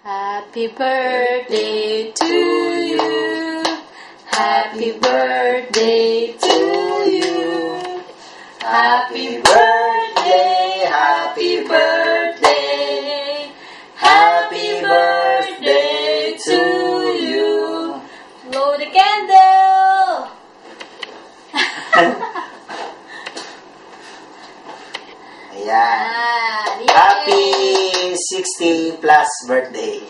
Happy birthday to you. Happy birthday to you. Happy birthday, happy birthday. Happy birthday to you. Blow the candle. Ayan. Yay. Happy 60 plus birthday.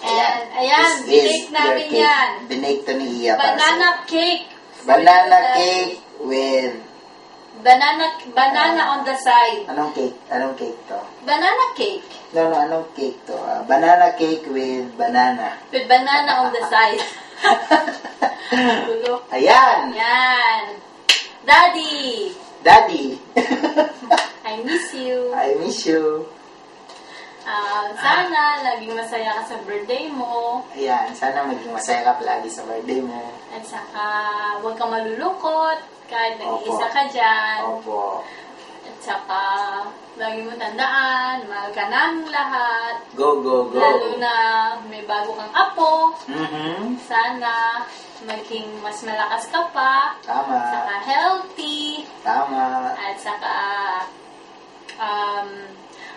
And ayan, binake namin yan. Binake to ni Iya. Banana cake. Banana cake with... Banana on the side. Anong cake? Anong cake to? Banana cake. No, anong cake to? Banana cake with banana. With banana on the side. Gulo. Ayan! Yan. Daddy. Daddy! I miss you. I miss you. Sana laging masaya ka sa birthday mo. Ayan, sana maging masaya ka palagi sa birthday mo. At saka huwag kang malulungkot kahit nag-iisa Opo. ka dyan. Opo. At saka lagi mo tandaan, mahal ka ng lahat. Go, go, go. Lalo na may bago kang apo. Mhm. Sana maging mas malakas ka pa. Tama. Saka healthy. Tama. At saka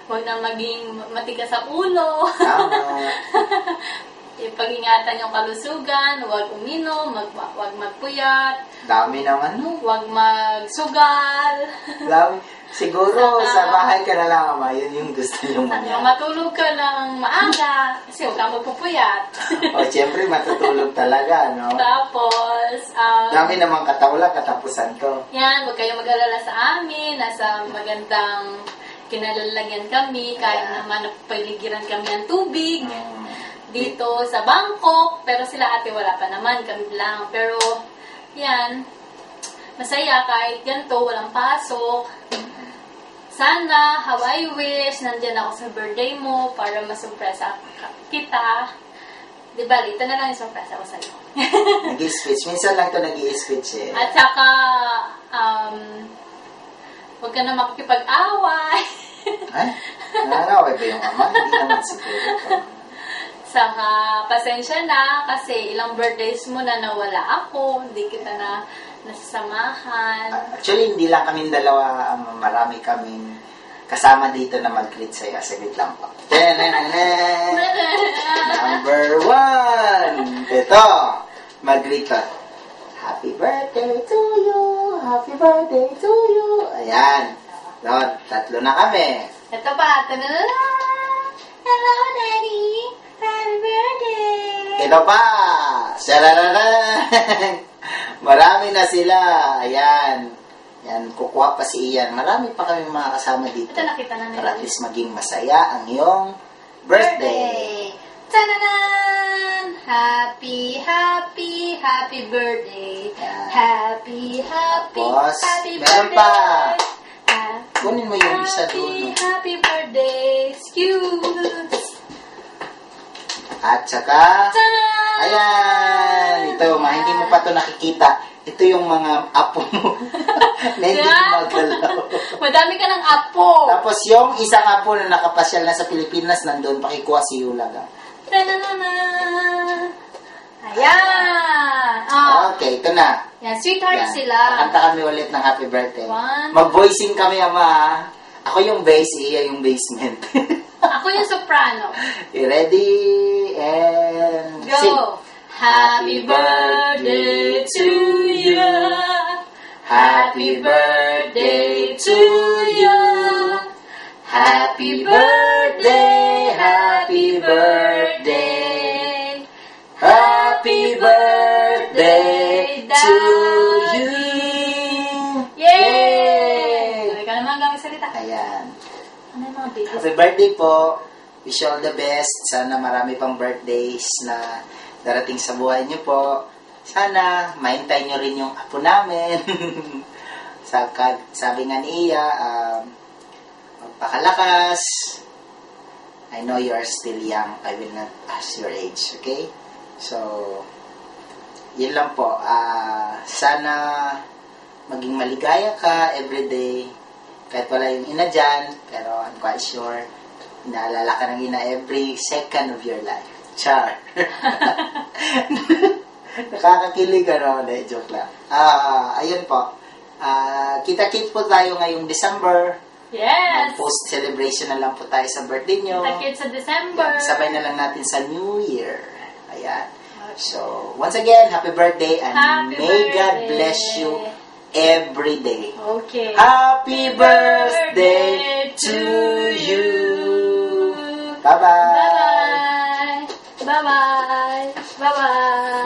huwag na maging matigas sa ulo. Tama. Ipag-ingatan yung kalusugan, huwag uminom, huwag magpuyat, Dami naman, no? huwag magsugal. Dami. Siguro, Saka- sa bahay ka na lang, ama. Yun yung gusto nyo Sana niya. matulog ka ng maaga kasi huwag kang magpupuyat. O, siyempre, matutulog talaga, no? Tapos, Dami namang katawala, katapusan to. yan, huwag kayong mag-alala sa amin. Nasa magandang kinalalagyan kami. Kahit naman napapaligiran kami ng tubig. Dito sa Bangkok. Pero sila ate wala pa naman. Kami lang. Pero, yan. Masaya kahit ganito. Walang pasok. Sana, how I wish, nandyan ako sa birthday mo para masurpresa kita. Diba, ito na lang yung surpresa ko sa'yo. Nag-i-switch. Minsan lang to nag-i-switch eh. At saka, huwag ka na makikipag-away. Ay? Nangaraway ba yung ama? Hindi naman siguro. Saka, pasensya na kasi ilang birthdays mo na nawala ako. Hindi kita na nasasamahan. Actually, hindi lang kaming dalawa. Marami kaming kasama dito na mag-greet sa'yo. Saglit lang po. Number 1! Ito, mag-greet ka. Happy birthday to you! Happy birthday to you! Ayan. Doon, tatlo na kami. Ito pa. Tanana! Hello, Daddy! Happy birthday! Ito pa! Sararara! Marami na sila. Ayan. Yan, kukuha pa si Ian. Marami pa kami mga kasama dito. Ito nakita na nila. Para at least maging masaya ang iyong birthday. Tananan! Happy, happy, happy birthday. Yan. Happy, happy, Tapos, happy meron birthday. pa. Happy, Kunin mo yung isa doon. happy birthday. Excuse. At saka, Tananan! ayan. Ito, hindi mo pa ito nakikita. Ito yung mga apo mo. Na hindi gumagalaw. Madami ka ng apo. Tapos yung isang apo na nakapasyal na sa Pilipinas, nandun, pakikuha si Yulaga. Tananan! Ayan! Oh. Okay, ito na. Yan, sweetheart Yan. sila. Kanta kami ulit ng happy birthday. One. Mag-voicing kami, ama. Ako yung bass, iya yung basement. Ako yung soprano. You ready? And Go! sing. Happy birthday to you. Happy birthday to you. Happy birthday, happy birthday. Happy birthday to you. Yay! Ikaw naman gamit salita. Ayan. Ano yung mga babies? Happy birthday po. Wish you all the best. Sana marami pang birthdays na darating sa buhay niyo po. Sana mahintay niyo rin yung apo namin. Sabi nga ni Iya, magpakalakas. I know you are still young. I will not ask your age, okay? So, yun lang po. Sana maging maligaya ka everyday. Kahit wala yung ina dyan, pero I'm quite sure Naalala ka ng ina every second of your life. Char. Nakakakilig, ano? Hindi, joke lang. Ayun po. Kita-kits po tayo ngayong December. Yes! Post-celebration na lang po tayo sa birthday nyo. Kita-kits sa December. Sabay na lang natin sa New Year. Ayan. So, once again, happy birthday and may God bless you every day. Okay. Happy birthday to you. Bye-bye. Bye-bye. Bye-bye. Bye-bye.